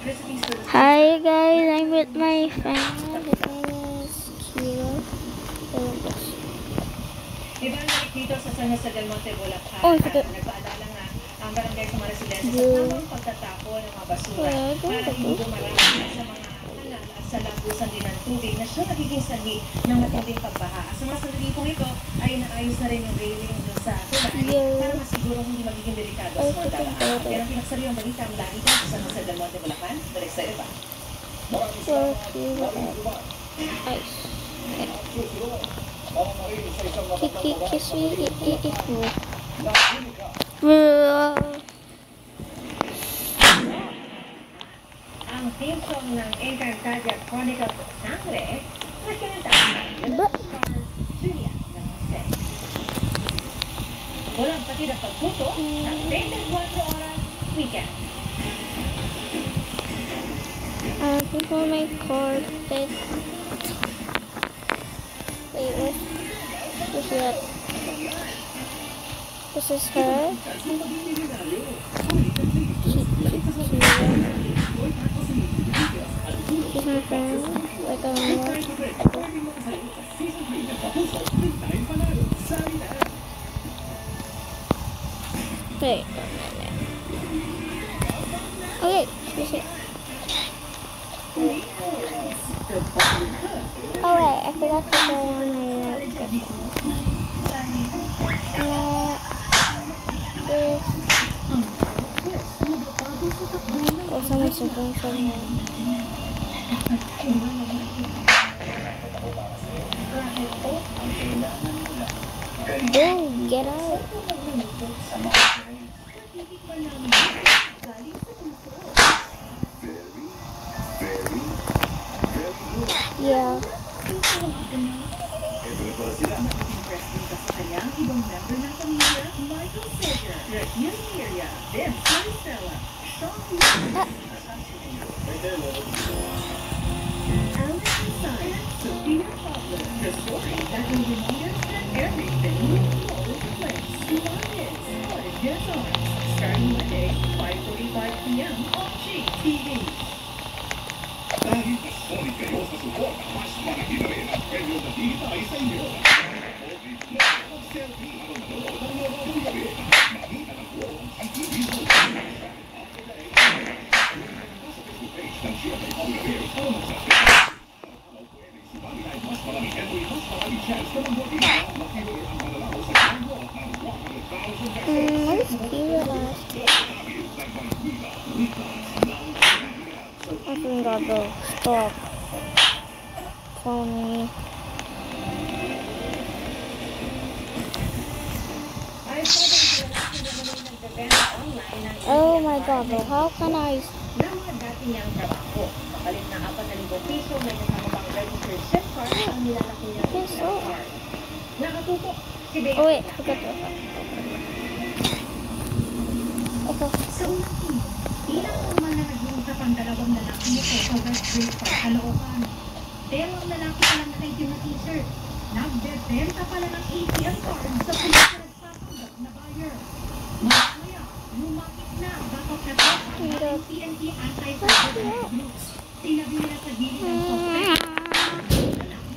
Hi guys, I'm with my friend. His name is Kira. Ibalik dito sa San Jose del Monte, Bulacan. Oh, sige. Nagpaalala nga ang barangay sa mga residensya sa tamang pagtatapon ng mga basura para hindi dumarami sa mga kanal at sa lagusan din ng tubig na siya nagiging sanhi ng matinding pagbaha. Sa mga sandali po ito ay naayos na rin yung railing doon sa tulay para masiguro hindi magiging delikado sa mga dalaan. Kaya ang pinagsariwang balita ang lagi dito sa San Jose del Monte, Bulacan. Balik sa iba. Ice. Kiss me, Ang theme song ng Encantadia Chronicles of Sangre na kinantaan ng Julia ng Jose. Walang pati na pagputo sa 24 oras weekend. Before my carpet. Wait, where's that? This is her. She's my friend. Like a more. Wait a minute. Okay, she's it. Oh wait, I forgot to go on my oh, someone's doing something. Dude, get out. Yeah. Starting Monday, 5:45 p.m. on GTV. Dahil mas solid kayo sa suporta, mas malaki na rin ang premyo na tinitay sa inyo. Mag-selfie habang nanonood ng mga gabi. Makita ng buo ang TV mo. Nasa Facebook page ng GMA Pag-Gabi o mag-subscribe. Pwede sumali ay mas maraming entry, mas maraming chance na mag-voting. Makinulit ang manlalaro sa Tango ng 100,000 pesos. Where's Kira last? I think I'll go. Stop. Call me. Oh my God, bro. How can I? Oh wait, forget that. Okay. Ilang naman na nag-uusap ang dalawang lalaki nito sa West Great Park, Caloocan. Pero ang lalaki pala na thank you na t-shirt. Nagbebenta pala ng ATM card sa pulis na nagpapanggap na buyer. Mamaya, lumapit na bakit na ito ang PNP anti-cyber groups. Sinabi nila sa gilid ng software.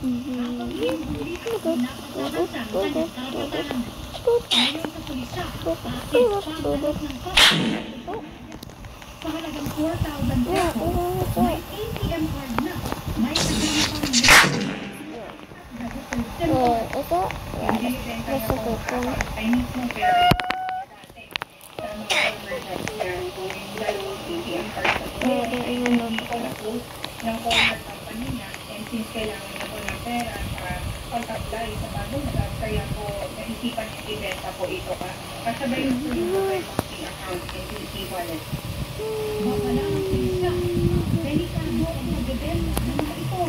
Habang hindi dito, napagkakansan sa karapatan. Ngayon sa pulisya, pagpapagap ng software. Sa halagang 4,000 pesos, may ATM card na. May naging card na. Ito? Yeah, that's a good one. Ay mismo pero dati. Sa mga emergency kung dahil ATM card sa post ng format company niya and since kailangan niya po ng pera para pag-apply sa bagong job, kaya po naisipan niya ibenta po ito pa. Kasabay po yung banking account and e-wallet. Baka lang ang siya. Delikado ang magbebenta ng mga ito.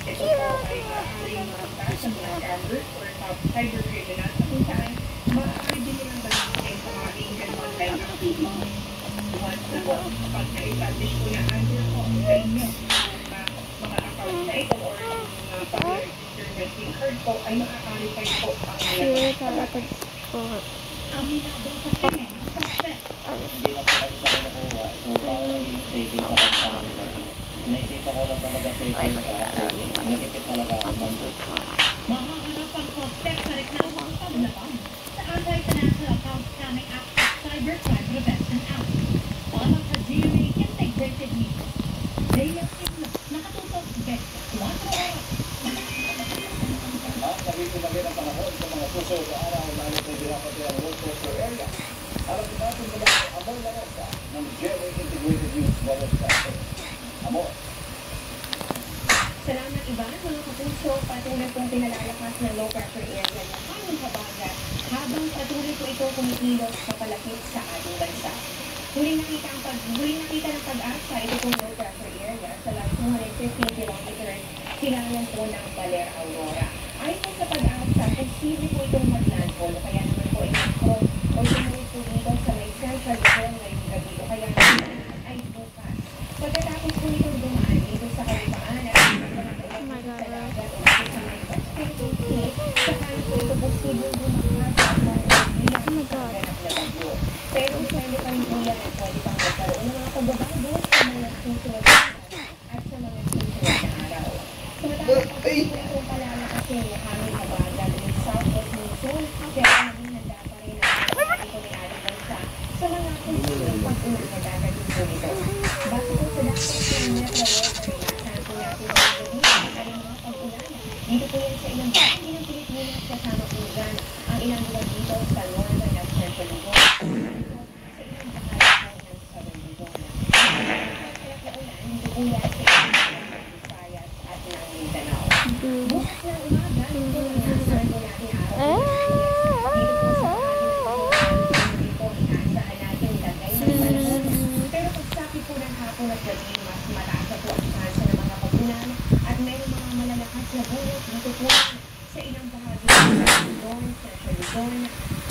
Ito po ay maaaring maramdaman sa mga scammers or cyber criminals na kung saan maaari din nilang balikin sa mga legal online activity. Once na po, kapag na-establish po na under po sa inyo mga account na ito or mga pag-register vesting card po ay maaari kayo po ang Sure, talaga po. Aminado sa krimen, suspect Hindi na po kasi sa akin nakuha. So, parang saving sa kanila. Naisipan ko lang talaga saving ka. Nakikip talaga ako. Mahahanap ang prospect sa reklamo ang paglabang sa Anti-Financial Accounts Scamming Act at Cybercrime Prevention Act. Para sa GMA Integrated News. Daya Sigla, nakatutok 24 oras. Ang pag-ibigay ng panahon sa mga susunod na araw lalo sa dapat ang road coaster area. Alam natin mula ang Amor La Rosa ng GMA Integrated News Broadcasting. Amor. Salamat Ivan, mga kapuso, patuloy pong pinalalakas ng low pressure area ng aming habagat habang patuloy po ito kumikilos papalapit sa ating bansa. Huling nakita ng pag-asa ito pong low pressure area sa lang 215 kilometers silangan po ng Baler Aurora. Ayon po sa pag-asa, posible po itong mag-landfall o kaya naman po i-cross o tumuloy po dito sa may central zone ngayong gabi o kaya naman ay bukas. Pagkatapos po itong dumaan dito sa kalipaan at pero pwede kang bulan at pwede kang magkaroon ng mga pagbabago sa mga susunod na at sa mga susunod na araw. Sumatapos po itong palalakasin ng aming habagat ng Southwest Monsoon kaya naging handa pa rin ang ito ng ating bansa sa mga susunod pag-ulan na dadating po ito. Bago po sa dapat ng Metro Water, inasahan po natin ang gabi at mga pag-ulan. Dito po yan sa ilang bahagi ng Pilipinas kasama po dyan ang ilang lugar dito sa Northern at Central Luzon. Sa ilang bahagi ng Southern Luzon. Dito po yan sa ilang Visayas at ng Mindanao. Bukas ng umaga, dito ang inasahan po natin araw. Dito po sa dito inaasahan natin lagay ng panahon. Pero pagsapit po ng hapon at gabi, mas mataas na po ang chance ng mga pag-ulan at mayroong mga malalakas na bulot dito po sa ilang bahagi ng Luzon, Central Luzon,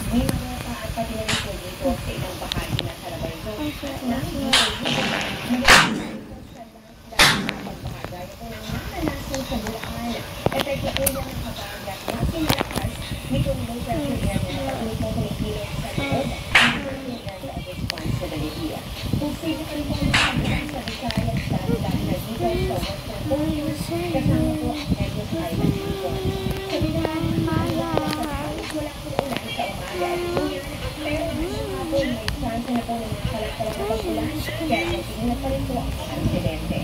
Mimaropa at pati na rin po dito sa ilang bahagi ng Sarabay Zone. Gaya po ng nakalasan sa Bulacan, epekto po yan ng habagat na pinalakas nitong low pressure area na patuloy po kumikilos sa loob ng Philippine Area of Responsibility. Kung sino kayo po nakagalan sa Visayas dahil na dito sa Western Portions, kasama po ang Negros Island Luzon. Sa Bulacan, wala po ulan sa umaga at uyan, pero ngayong hapon may chance na po ng mga kalagkalang na pag-ulan, kaya nagsimulat pa rin po ang mga aksidente.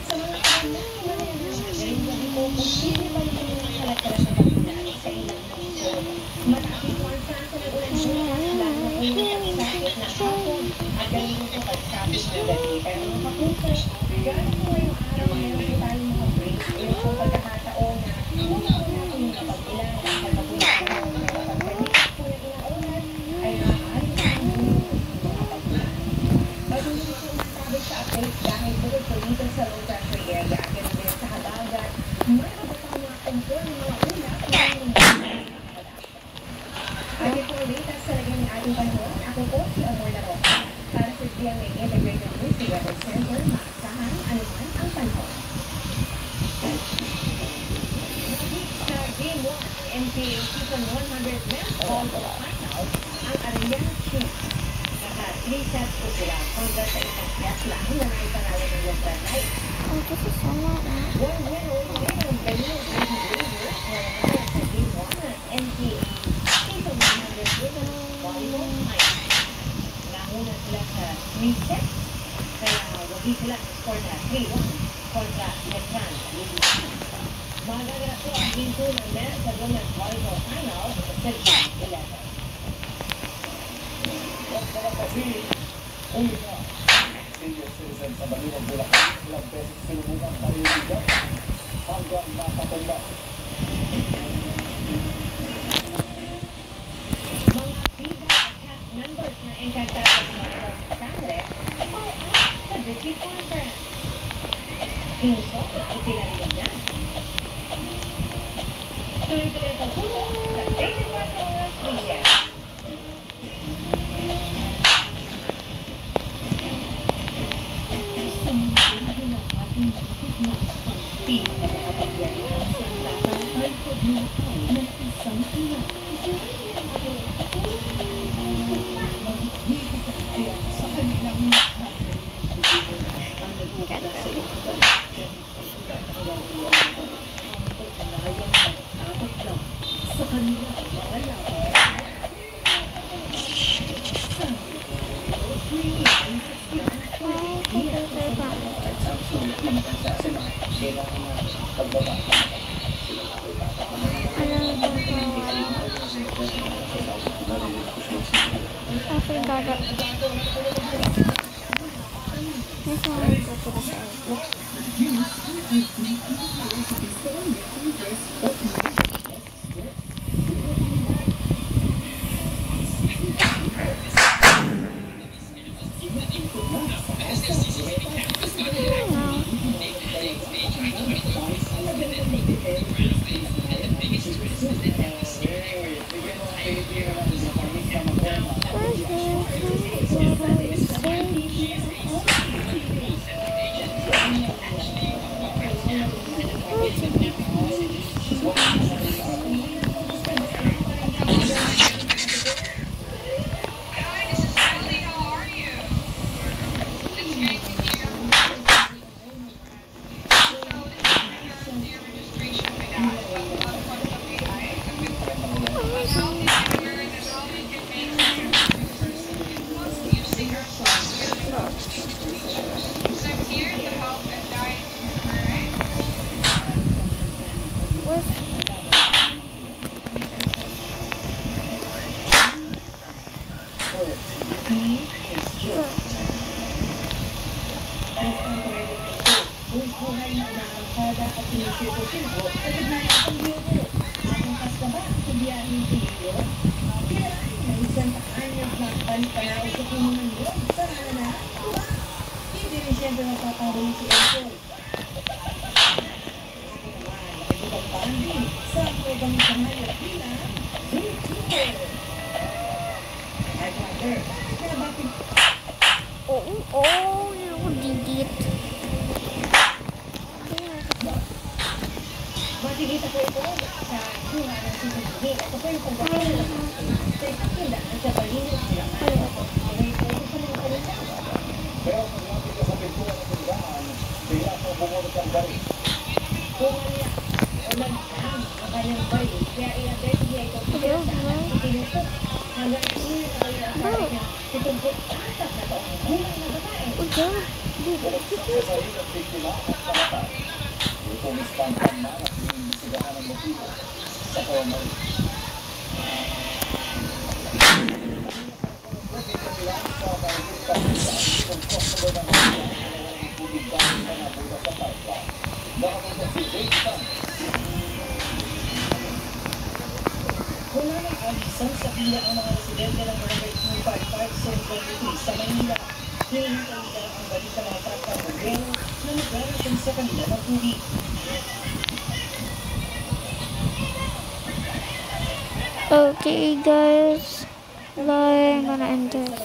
Sa mga kalamang mananahan, ngayong gabi po, posible pa rin po ng mga kalagkalang na pag-ulan sa ilang lungsod. Mataas po ang chance ng ulan bukas, lalo na po yung pagsapit ng hapon at ganun po pagsapit ng gabi. Pero mga kapuso, gano'n po ngayong araw, meron po tayong mga break. Ito po pagkakataon na una-una po yung kapag-ulan at kapag-ulan po ng kapag-ulan po ng ilang ay nakakaalit sa mga pag-ulan. Patuloy po masabi sa update dahil bukod po dito sa low pressure area at ganun din sa habagat, mayroon pa mga kontrol ng mga ulap na yung at ito ang latest sa lagyan ng ating panahon. Ako po si Amor La Rosa. Para sa GMA Integrated News Weather Center, maasahan anuman ang panahon. Sa Game 1, NCAA Season 100 Men's Volleyball Final, ang Arellano Chiefs. Naka-3 sets po sila kontra sa isang set lang na naipangalan ng Lombard Knights. One win only ang Benil and Blazers na naman sa Game 1 NCAA Season 100 Women's Volleyball Final. Nanguna sila sa 3 sets, kaya wagi sila score na 3-1 kontra Letran. Magaganap po ang Game 2 ng Men's at Women's Volleyball Final sa September 11. Senior citizen sa Baliwag, Bulacan, ilang beses sinubukan paninindigan hanggang napatumba. Mga bida at cast members na Encantado sa Sangre ay sa District Conference. Pinso ay pinarinig na. Tuloy-tuloy ang pagtulong sa 24 Oras Media. I forgot it. This one will go to the side. Oh, you did it. Makikita ko ito sa bunga ng sisig. Ito po yung pagkakita sa isakindaan sa paligid nila. Okay po, ito sa mga kalita. Pero pag natin ka sa pintura ng tindahan, bigla po bumunod ang bari. Kung niya, o nagkaan ang kanyang bari, kaya i-address niya ito sa pinutot. Hanggang ito na kayo ang sabi niya, situmpot atas na taong buhay na babae. Sa sarili ng biktima at kamatay, ito mispantan na at inimbestigahan ng motibo sa pamamagitan. Wala nang abisan sa pila ang mga residente ng Barangay 255 Central City sa Manila. Hinihintay nila ang balik sa mga tratang gobyerno na nag-garasyon sa kanila ng tubig. Okay, guys. Bye. I'm gonna end this.